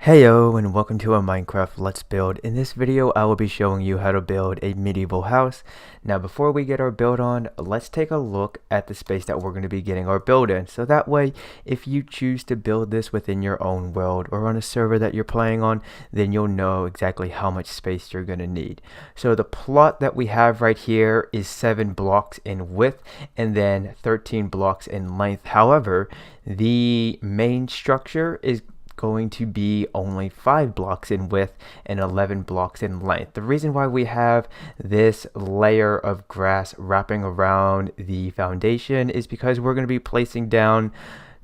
Heyo and welcome to a Minecraft Let's Build. In this video I will be showing you how to build a medieval house. Now before we get our build on, let's take a look at the space that we're going to be getting our build in. So that way if you choose to build this within your own world or on a server that you're playing on, then you'll know exactly how much space you're going to need. So the plot that we have right here is 7 blocks in width and then 13 blocks in length. However, the main structure is going to be only 5 blocks in width and 11 blocks in length. The reason why we have this layer of grass wrapping around the foundation is because we're going to be placing down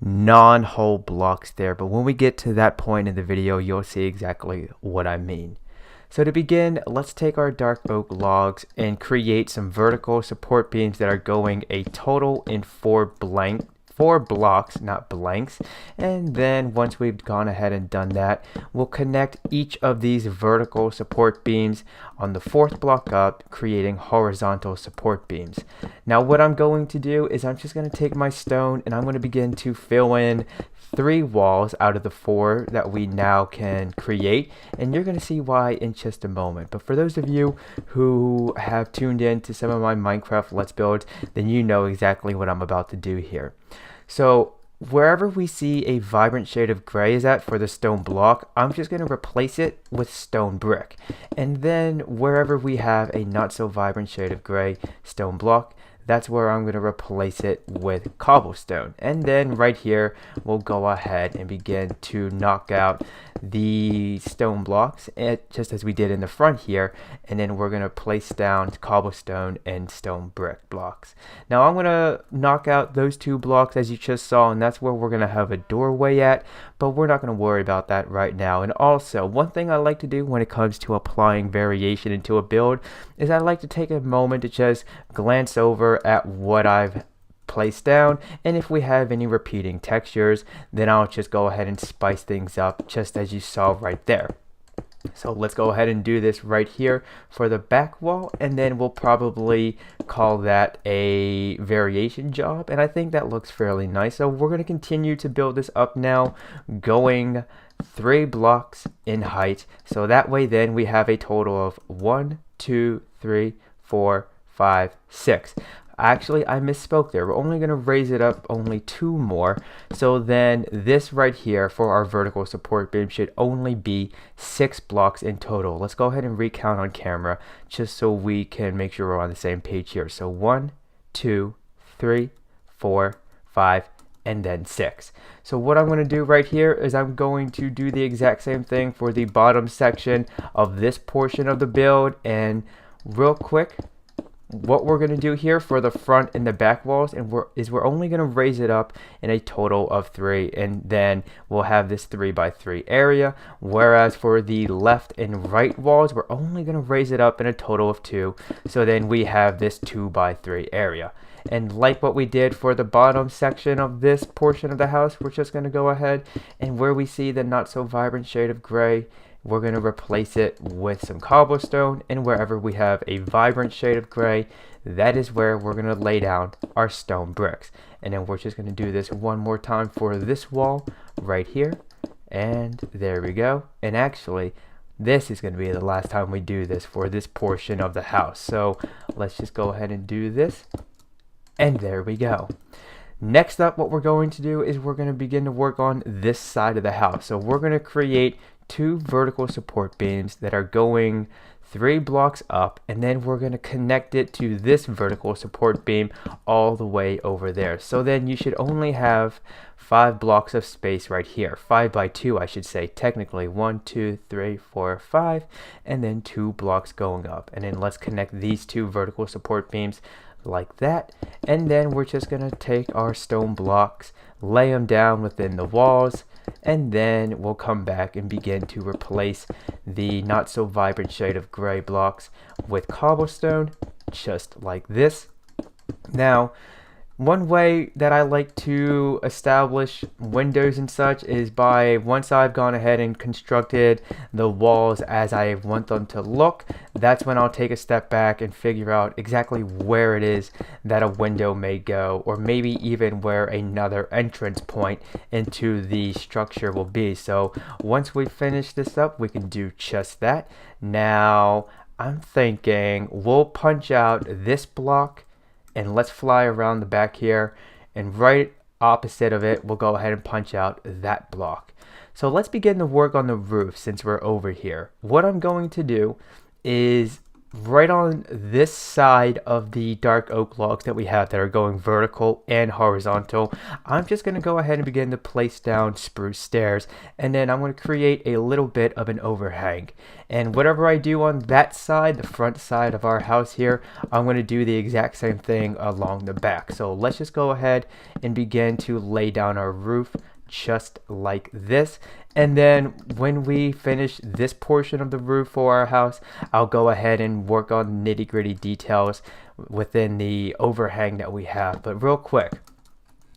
non-whole blocks there, but when we get to that point in the video you'll see exactly what I mean. So to begin, let's take our dark oak logs and create some vertical support beams that are going a total in 4 blocks, not blanks. And then once we've gone ahead and done that, we'll connect each of these vertical support beams on the 4th block up, creating horizontal support beams. Now what I'm going to do is I'm just going to take my stone and I'm going to begin to fill in 3 walls out of the 4 that we now can create, and you're going to see why in just a moment. But for those of you who have tuned in to some of my Minecraft Let's Builds, then you know exactly what I'm about to do here. So wherever we see a vibrant shade of gray is at for the stone block, I'm just going to replace it with stone brick. And then wherever we have a not so vibrant shade of gray stone block, that's where I'm going to replace it with cobblestone. And then right here we'll go ahead and begin to knock out the stone blocks, just as we did in the front here, and then we're going to place down cobblestone and stone brick blocks. Now I'm going to knock out those 2 blocks as you just saw, and that's where we're going to have a doorway at, but we're not going to worry about that right now. And also, one thing I like to do when it comes to applying variation into a build is I like to take a moment to just glance over at what I've placed down, and if we have any repeating textures, then I'll just go ahead and spice things up just as you saw right there. So let's go ahead and do this right here for the back wall, and then we'll probably call that a variation job, and I think that looks fairly nice. So we're going to continue to build this up now, going 3 blocks in height, so that way then we have a total of 1, 2, 3, 4, 5, 6. Actually, I misspoke there. We're only going to raise it up only 2 more. So then this right here for our vertical support beam should only be 6 blocks in total. Let's go ahead and recount on camera just so we can make sure we're on the same page here. So 1, 2, 3, 4, 5, and then 6. So what I'm going to do right here is I'm going to do the exact same thing for the bottom section of this portion of the build. And real quick, what we're going to do here for the front and the back walls we're only going to raise it up in a total of 3, and then we'll have this 3x3 area, whereas for the left and right walls we're only going to raise it up in a total of 2, so then we have this 2x3 area. And like what we did for the bottom section of this portion of the house, we're just going to go ahead and where we see the not so vibrant shade of gray, we're going to replace it with some cobblestone, and wherever we have a vibrant shade of gray, that is where we're going to lay down our stone bricks. And then we're just going to do this one more time for this wall right here, and there we go. And actually this is going to be the last time we do this for this portion of the house, so let's just go ahead and do this, and there we go. Next up, what we're going to do is we're going to begin to work on this side of the house. So we're going to create 2 vertical support beams that are going 3 blocks up, and then we're going to connect it to this vertical support beam all the way over there. So then you should only have 5 blocks of space right here, 5x2 I should say, technically 1, 2, 3, 4, 5, and then 2 blocks going up. And then let's connect these 2 vertical support beams like that, and then we're just going to take our stone blocks, lay them down within the walls, and then we'll come back and begin to replace the not so vibrant shade of gray blocks with cobblestone, just like this. Now One way that I like to establish windows and such is by, once I've gone ahead and constructed the walls as I want them to look, that's when I'll take a step back and figure out exactly where it is that a window may go, or maybe even where another entrance point into the structure will be. So once we finish this up, we can do just that. Now I'm thinking we'll punch out this block and let's fly around the back here, and right opposite of it we'll go ahead and punch out that block. So let's begin to work on the roof since we're over here. What I'm going to do is right on this side of the dark oak logs that we have that are going vertical and horizontal, I'm just going to go ahead and begin to place down spruce stairs, and then I'm going to create a little bit of an overhang. And whatever I do on that side, the front side of our house here, I'm going to do the exact same thing along the back. So let's just go ahead and begin to lay down our roof just like this. And then when we finish this portion of the roof for our house, I'll go ahead and work on nitty-gritty details within the overhang that we have. But real quick,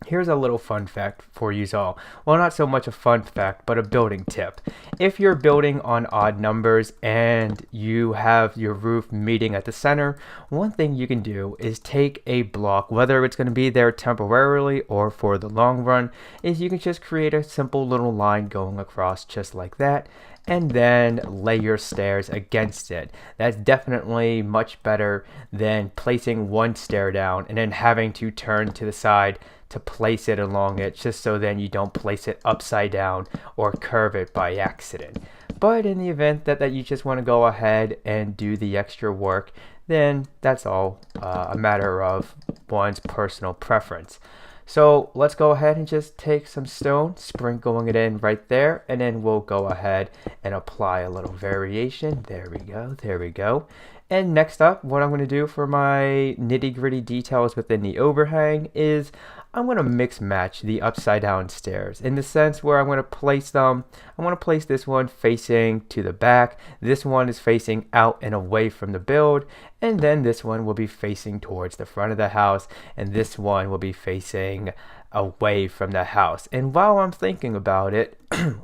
here's a little fun fact for you all. Well, not so much a fun fact, but a building tip. If you're building on odd numbers and you have your roof meeting at the center, one thing you can do is take a block, whether it's going to be there temporarily or for the long run, is you can just create a simple little line going across just like that, and then lay your stairs against it. That's definitely much better than placing one stair down and then having to turn to the side to place it along it, just so then you don't place it upside down or curve it by accident. But in the event that you just want to go ahead and do the extra work, then that's all a matter of one's personal preference. So let's go ahead and just take some stone, sprinkling it in right there, and then we'll go ahead and apply a little variation. There we go, there we go. And next up, what I'm going to do for my nitty-gritty details within the overhang is I'm going to mix match the upside down stairs in the sense where I'm going to place them. I want to place this one facing to the back, this one is facing out and away from the build, and then this one will be facing towards the front of the house, and this one will be facing away from the house. And while I'm thinking about it,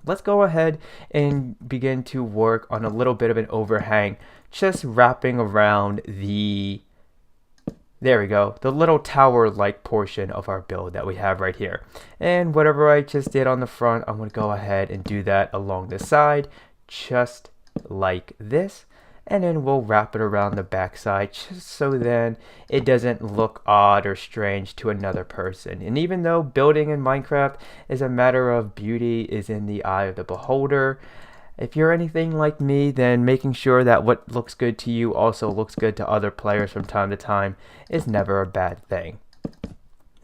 let's go ahead and begin to work on a little bit of an overhang, just wrapping around the, there we go, the little tower-like portion of our build that we have right here. And whatever I just did on the front, I'm going to go ahead and do that along the side, just like this. And then we'll wrap it around the back side, just so then it doesn't look odd or strange to another person. And even though building in Minecraft is a matter of beauty is in the eye of the beholder, if you're anything like me, then making sure that what looks good to you also looks good to other players from time to time is never a bad thing.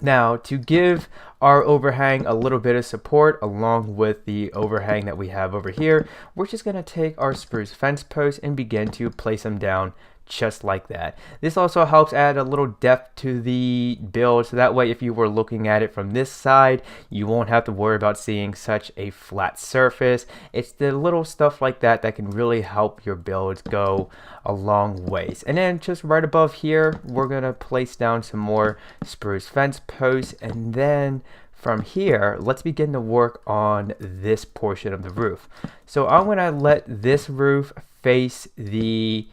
Now, to give our overhang a little bit of support along with the overhang that we have over here, we're just going to take our spruce fence posts and begin to place them down just like that. This also helps add a little depth to the build, so that way if you were looking at it from this side, you won't have to worry about seeing such a flat surface. It's the little stuff like that that can really help your builds go a long ways. And then just right above here, we're gonna place down some more spruce fence posts, and then from here, let's begin to work on this portion of the roof. So I'm gonna let this roof face the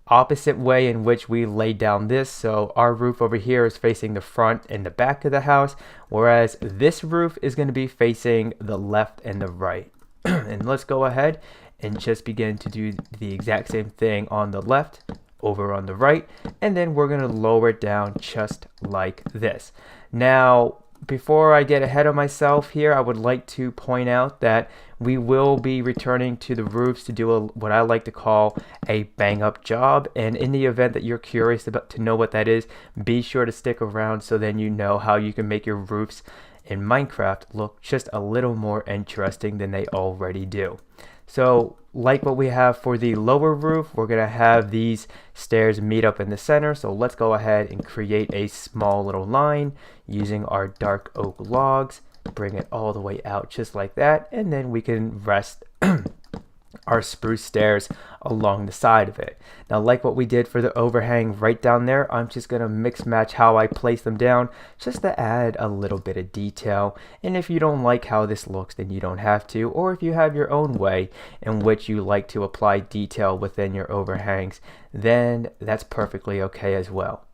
opposite way in which we laid down this. So our roof over here is facing the front and the back of the house, whereas this roof is going to be facing the left and the right. And let's go ahead and just begin to do the exact same thing on the left, over on the right, and then we're going to lower it down just like this. Now, before I get ahead of myself here, I would like to point out that we will be returning to the roofs to do what I like to call a bang up job. And in the event that you're curious about to know what that is, be sure to stick around so then you know how you can make your roofs in Minecraft look just a little more interesting than they already do. So like what we have for the lower roof, we're going to have these stairs meet up in the center. So let's go ahead and create a small little line using our dark oak logs. Bring it all the way out just like that. And then we can rest our spruce stairs along the side of it. Now, like what we did for the overhang right down there, I'm just going to mix match how I place them down just to add a little bit of detail. And if you don't like how this looks, then you don't have to. Or if you have your own way in which you like to apply detail within your overhangs, then that's perfectly okay as well.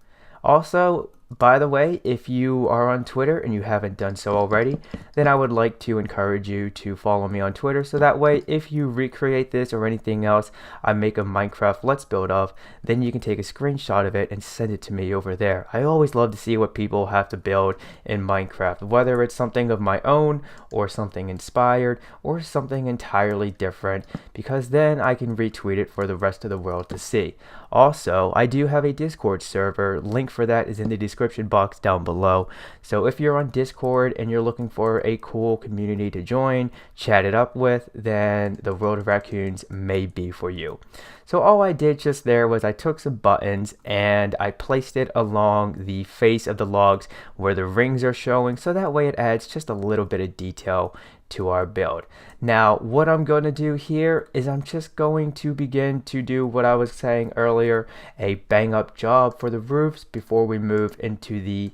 Also, by the way, if you are on Twitter and you haven't done so already, then I would like to encourage you to follow me on Twitter, so that way if you recreate this or anything else I make a Minecraft Let's Build of, then you can take a screenshot of it and send it to me over there. I always love to see what people have to build in Minecraft, whether it's something of my own or something inspired or something entirely different, because then I can retweet it for the rest of the world to see. Also, I do have a Discord server. Link for that is in the description box down below. So if you're on Discord and you're looking for a cool community to join, chat it up with, then the World of Raccoons may be for you. So all I did just there was I took some buttons and I placed it along the face of the logs where the rings are showing, so that way it adds just a little bit of detail to our build. Now, what I'm going to do here is I'm just going to begin to do what I was saying earlier, a bang up job for the roofs before we move into the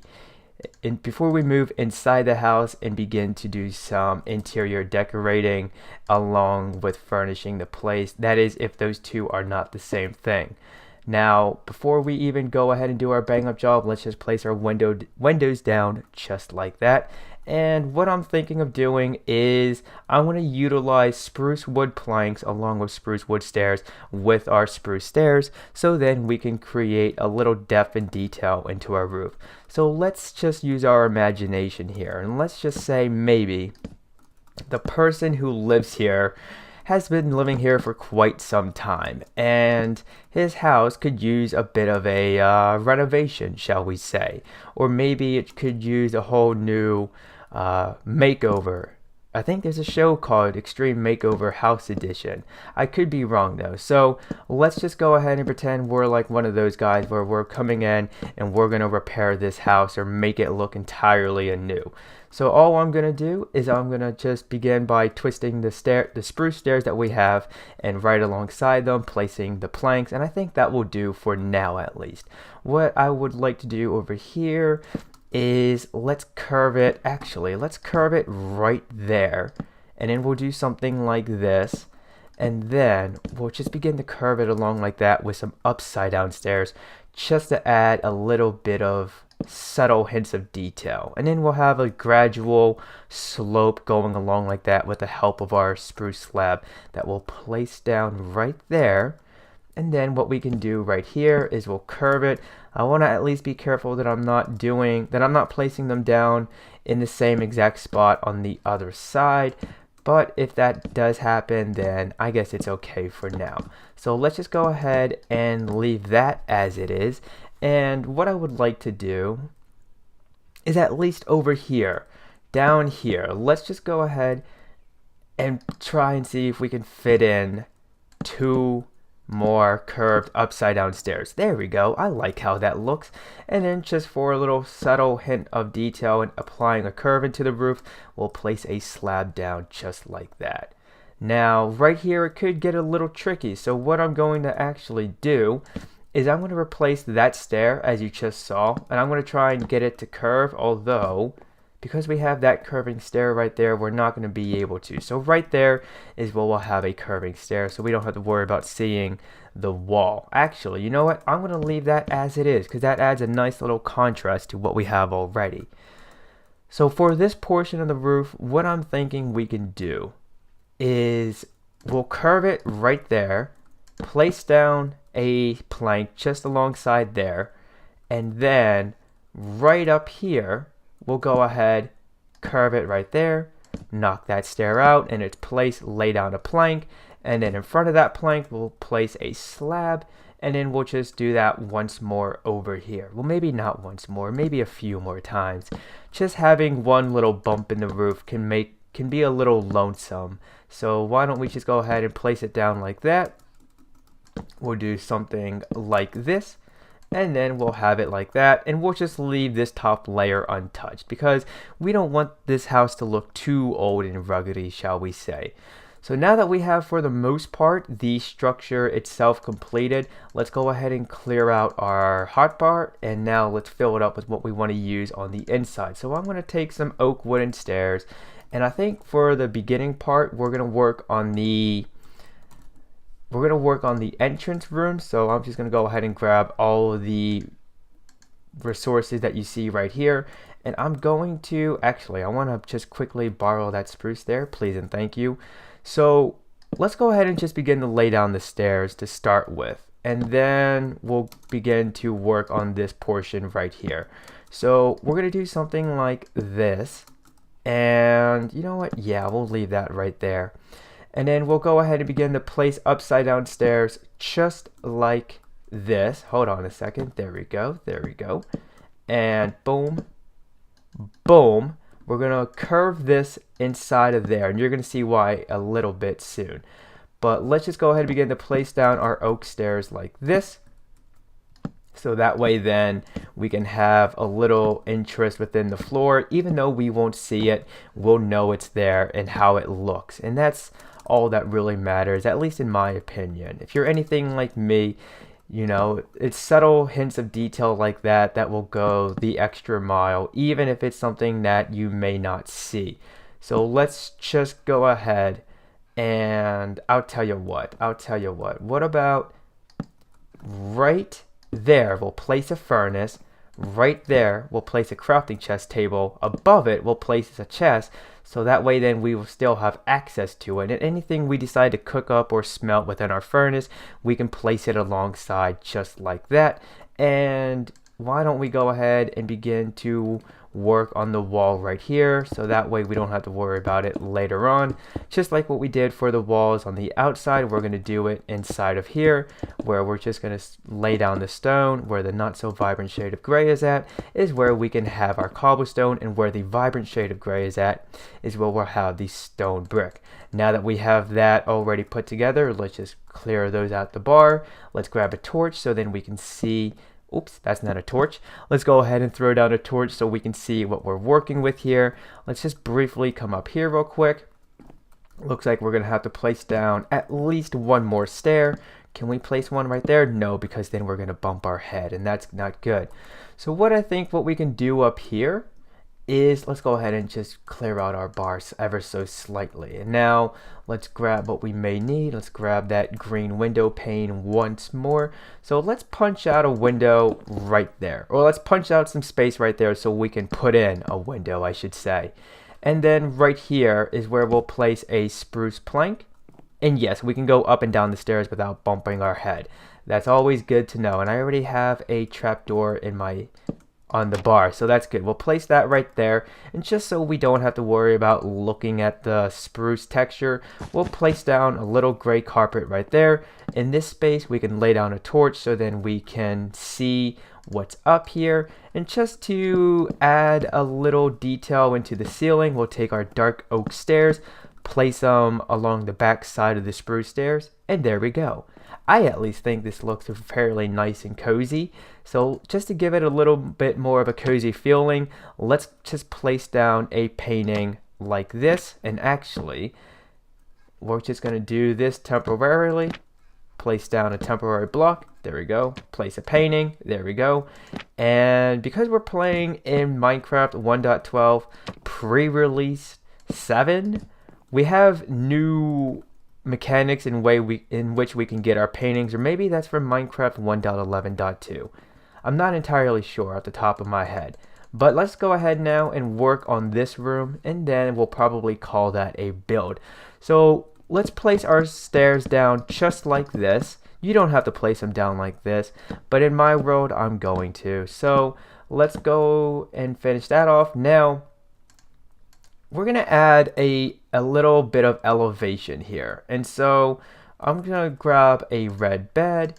before we move inside the house and begin to do some interior decorating along with furnishing the place. That is, if those two are not the same thing. Now, before we even go ahead and do our bang up job, let's just place our windows down just like that. And what I'm thinking of doing is I want to utilize spruce wood planks along with spruce wood stairs with our spruce stairs, so then we can create a little depth and detail into our roof. So let's just use our imagination here, and let's just say maybe the person who lives here has been living here for quite some time, and his house could use a bit of a renovation, shall we say, or maybe it could use a whole new makeover. I think there's a show called Extreme Makeover House Edition. I could be wrong though. So let's just go ahead and pretend we're like one of those guys where we're coming in and we're going to repair this house or make it look entirely anew. So all I'm going to do is I'm going to just begin by twisting the spruce stairs that we have, and right alongside them placing the planks, and I think that will do for now at least. What I would like to do over here is let's curve it right there, and then we'll do something like this, and then we'll just begin to curve it along like that with some upside down stairs just to add a little bit of subtle hints of detail, and then we'll have a gradual slope going along like that with the help of our spruce slab that we'll place down right there. And then what we can do right here is we'll curve it. I want to at least be careful that I'm not placing them down in the same exact spot on the other side. But if that does happen, then I guess it's okay for now. So let's just go ahead and leave that as it is. And what I would like to do is at least over here, down here, let's just go ahead and try and see if we can fit in two more curved upside down stairs. There we go. I like how that looks. And then just for a little subtle hint of detail and applying a curve into the roof, we'll place a slab down just like that. Now right here it could get a little tricky, so what I'm going to actually do is I'm going to replace that stair as you just saw, and I'm going to try and get it to curve, although because we have that curving stair right there, we're not going to be able to. So right there is where we'll have a curving stair, so we don't have to worry about seeing the wall. Actually, you know what? I'm going to leave that as it is, because that adds a nice little contrast to what we have already. So for this portion of the roof, what I'm thinking we can do is we'll curve it right there, place down a plank just alongside there, and then right up here we'll go ahead, curve it right there, knock that stair out in its place, lay down a plank, and then in front of that plank we'll place a slab, and then we'll just do that once more over here. Well, maybe not once more, maybe a few more times. Just having one little bump in the roof can be a little lonesome. So why don't we just go ahead and place it down like that. We'll do something like this, and then we'll have it like that, and we'll just leave this top layer untouched because we don't want this house to look too old and ruggedy, shall we say. So now that we have, for the most part, the structure itself completed, let's go ahead and clear out our hotbar, and now let's fill it up with what we want to use on the inside. So I'm going to take some oak wooden stairs, and I think for the beginning part, we're going to work on the entrance room. So I'm just going to go ahead and grab all of the resources that you see right here, and I'm going to actually, I want to just quickly borrow that spruce there, please and thank you. So let's go ahead and just begin to lay down the stairs to start with, and then we'll begin to work on this portion right here. So we're going to do something like this, and you know what, yeah, we'll leave that right there. And then we'll go ahead and begin to place upside down stairs just like this. Hold on a second. There we go. There we go. And boom, boom. We're going to curve this inside of there, and you're going to see why a little bit soon. But let's just go ahead and begin to place down our oak stairs like this. So that way then we can have a little interest within the floor. Even though we won't see it, we'll know it's there and how it looks. And that's all that really matters, at least in my opinion. If you're anything like me, you know, it's subtle hints of detail like that that will go the extra mile, even if it's something that you may not see. So let's just go ahead, and I'll tell you what. What about right there, we'll place a furnace. Right there, we'll place a crafting chest table. Above it, we'll place a chest. So that way then we will still have access to it. And anything we decide to cook up or smelt within our furnace, we can place it alongside just like that. And why don't we go ahead and begin to work on the wall right here, so that way we don't have to worry about it later on. Just like what we did for the walls on the outside, we're going to do it inside of here, where we're just going to lay down the stone. Where the not so vibrant shade of gray is at is where we can have our cobblestone, and where the vibrant shade of gray is at is where we'll have the stone brick. Now that we have that already put together, let's just clear those out the bar. Let's grab a torch so then we can see. Oops, that's not a torch. Let's go ahead and throw down a torch so we can see what we're working with here. Let's just briefly come up here real quick. Looks like we're going to have to place down at least one more stair. Can we place one right there? No, because then we're going to bump our head, and that's not good. So what I think what we can do up here is let's go ahead and just clear out our bars ever so slightly. And now let's grab what we may need. Let's grab that green window pane once more. So let's punch out a window right there, or let's punch out some space right there so we can put in a window, I should say. And then right here is where we'll place a spruce plank. And yes, we can go up and down the stairs without bumping our head. That's always good to know. And I already have a trapdoor in my on the bar, so that's good. We'll place that right there, and just so we don't have to worry about looking at the spruce texture, we'll place down a little gray carpet right there. In this space we can lay down a torch so then we can see what's up here. And just to add a little detail into the ceiling, we'll take our dark oak stairs, place them along the back side of the spruce stairs, and there we go. I at least think this looks fairly nice and cozy. So just to give it a little bit more of a cozy feeling, let's just place down a painting like this. And actually, we're just going to do this temporarily. Place down a temporary block. There we go. Place a painting. There we go. And because we're playing in Minecraft 1.12 pre-release 7, we have new mechanics in which we can get our paintings, or maybe that's from Minecraft 1.11.2. I'm not entirely sure off the top of my head. But let's go ahead now and work on this room, and then we'll probably call that a build. So let's place our stairs down just like this. You don't have to place them down like this, but in my world I'm going to. So let's go and finish that off. Now we're going to add a little bit of elevation here. And so I'm going to grab a red bed,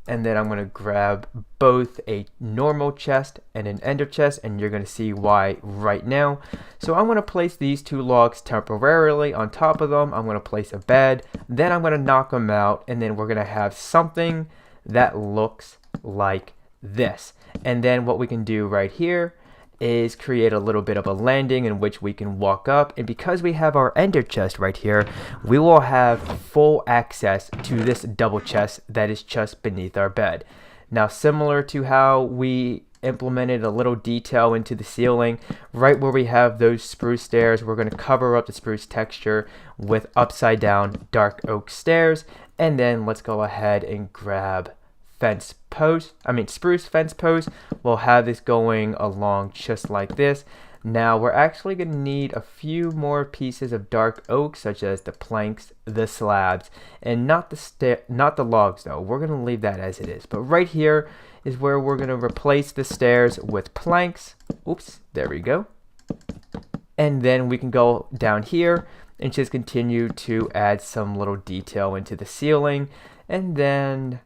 and then I'm going to grab both a normal chest and an ender chest, and you're going to see why right now. So I'm going to place these two logs temporarily on top of them. I'm going to place a bed, then I'm going to knock them out, and then we're going to have something that looks like this. And then what we can do right here is create a little bit of a landing in which we can walk up, and because we have our ender chest right here, we will have full access to this double chest that is just beneath our bed. Now, similar to how we implemented a little detail into the ceiling, right where we have those spruce stairs, we're going to cover up the spruce texture with upside down dark oak stairs. And then let's go ahead and grab spruce fence posts. We'll have this going along just like this. Now we're actually going to need a few more pieces of dark oak, such as the planks, the slabs, and not the logs though. We're going to leave that as it is. But right here is where we're going to replace the stairs with planks. Oops, there we go. And then we can go down here and just continue to add some little detail into the ceiling. And then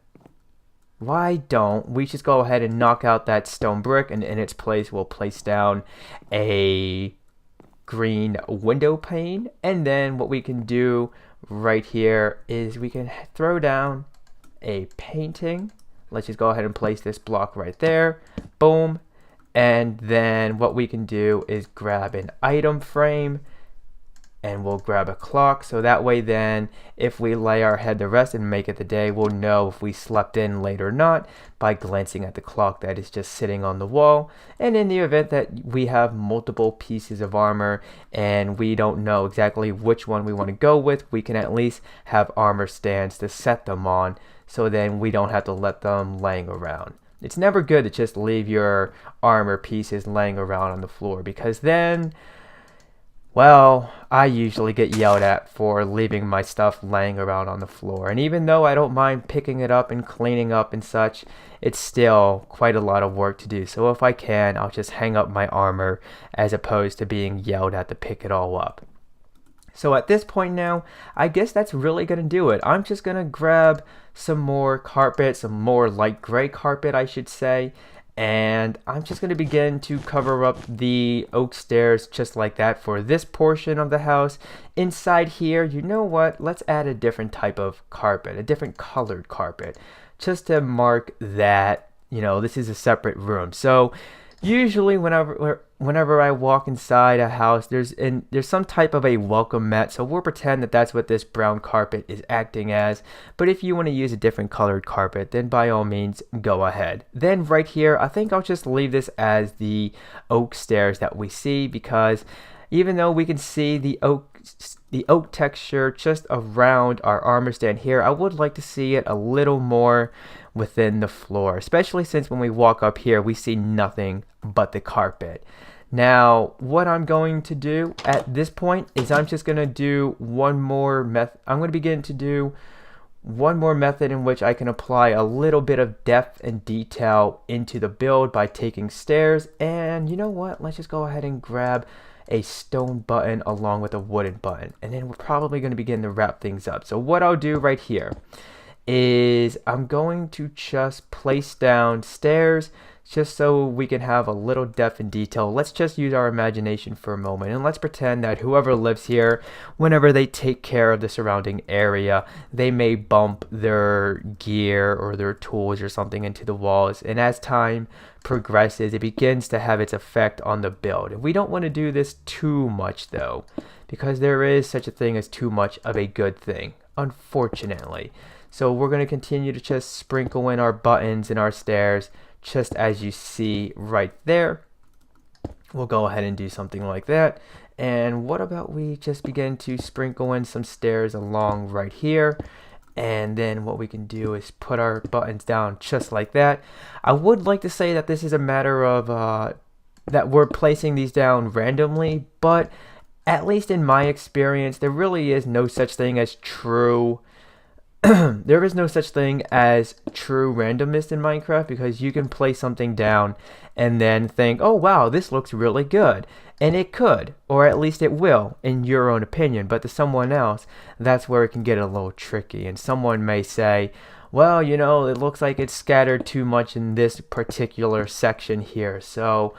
why don't we just go ahead and knock out that stone brick, and in its place we'll place down a green window pane. And then what we can do right here is we can throw down a painting. Let's just go ahead and place this block right there. Boom. And then what we can do is grab an item frame, and we'll grab a clock, so that way then if we lay our head to rest and make it the day, we'll know if we slept in late or not by glancing at the clock that is just sitting on the wall. And in the event that we have multiple pieces of armor and we don't know exactly which one we want to go with, we can at least have armor stands to set them on, so then we don't have to let them laying around. It's never good to just leave your armor pieces laying around on the floor, because then, well, I usually get yelled at for leaving my stuff laying around on the floor. And even though I don't mind picking it up and cleaning up and such, it's still quite a lot of work to do. So if I can, I'll just hang up my armor as opposed to being yelled at to pick it all up. So at this point now, I guess that's really going to do it. I'm just going to grab some more carpet, some more light gray carpet, I should say. And I'm just going to begin to cover up the oak stairs just like that for this portion of the house. Inside here, you know what? Let's add a different type of carpet, a different colored carpet, just to mark that, you know, this is a separate room. So usually whenever I walk inside a house, there's some type of a welcome mat, so we'll pretend that that's what this brown carpet is acting as. But if you want to use a different colored carpet, then by all means go ahead. Then right here, I think I'll just leave this as the oak stairs that we see, because even though we can see the oak texture just around our armor stand here, I would like to see it a little more within the floor, especially since when we walk up here we see nothing but the carpet. Now what I'm going to do at this point is I'm just going to do one more method. I'm going to begin to do one more method in which I can apply a little bit of depth and detail into the build by taking stairs. And you know what, let's just go ahead and grab a stone button along with a wooden button, and then we're probably going to begin to wrap things up. So what I'll do right here is I'm going to just place down stairs just so we can have a little depth and detail. Let's just use our imagination for a moment, and let's pretend that whoever lives here, whenever they take care of the surrounding area, they may bump their gear or their tools or something into the walls, and as time progresses it begins to have its effect on the build. And we don't want to do this too much though, because there is such a thing as too much of a good thing, unfortunately. So we're going to continue to just sprinkle in our buttons and our stairs just as you see right there. We'll go ahead and do something like that. And what about we just begin to sprinkle in some stairs along right here. And then what we can do is put our buttons down just like that. I would like to say that this is a matter of that we're placing these down randomly, but at least in my experience, there really is no such thing as true there is no such thing as true randomness in Minecraft, because you can place something down and then think, oh wow, this looks really good. And it could, or at least it will, in your own opinion. But to someone else, that's where it can get a little tricky. And someone may say, well, you know, it looks like it's scattered too much in this particular section here. So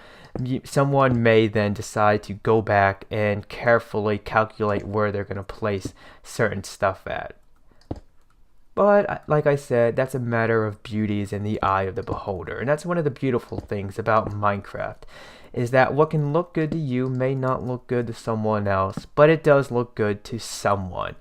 someone may then decide to go back and carefully calculate where they're going to place certain stuff at. But like I said, that's a matter of beauty is in the eye of the beholder. And that's one of the beautiful things about Minecraft, is that what can look good to you may not look good to someone else, but it does look good to someone.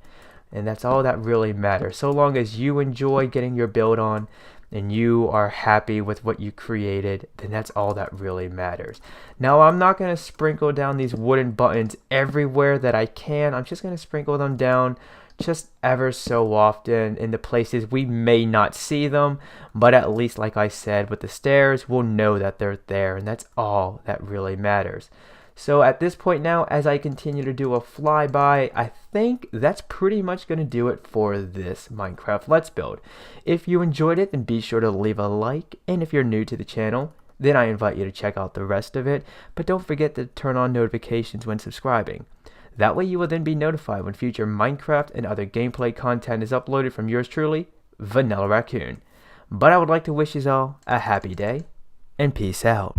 And that's all that really matters. So long as you enjoy getting your build on and you are happy with what you created, then that's all that really matters. Now, I'm not going to sprinkle down these wooden buttons everywhere that I can. I'm just going to sprinkle them down just ever so often in the places we may not see them, but at least, like I said, with the stairs, we'll know that they're there, and that's all that really matters. So at this point now, as I continue to do a flyby, I think that's pretty much going to do it for this Minecraft Let's Build. If you enjoyed it, then be sure to leave a like, and if you're new to the channel, then I invite you to check out the rest of it, but don't forget to turn on notifications when subscribing. That way you will then be notified when future Minecraft and other gameplay content is uploaded from yours truly, Vanillaraccoon. But I would like to wish you all a happy day, and peace out.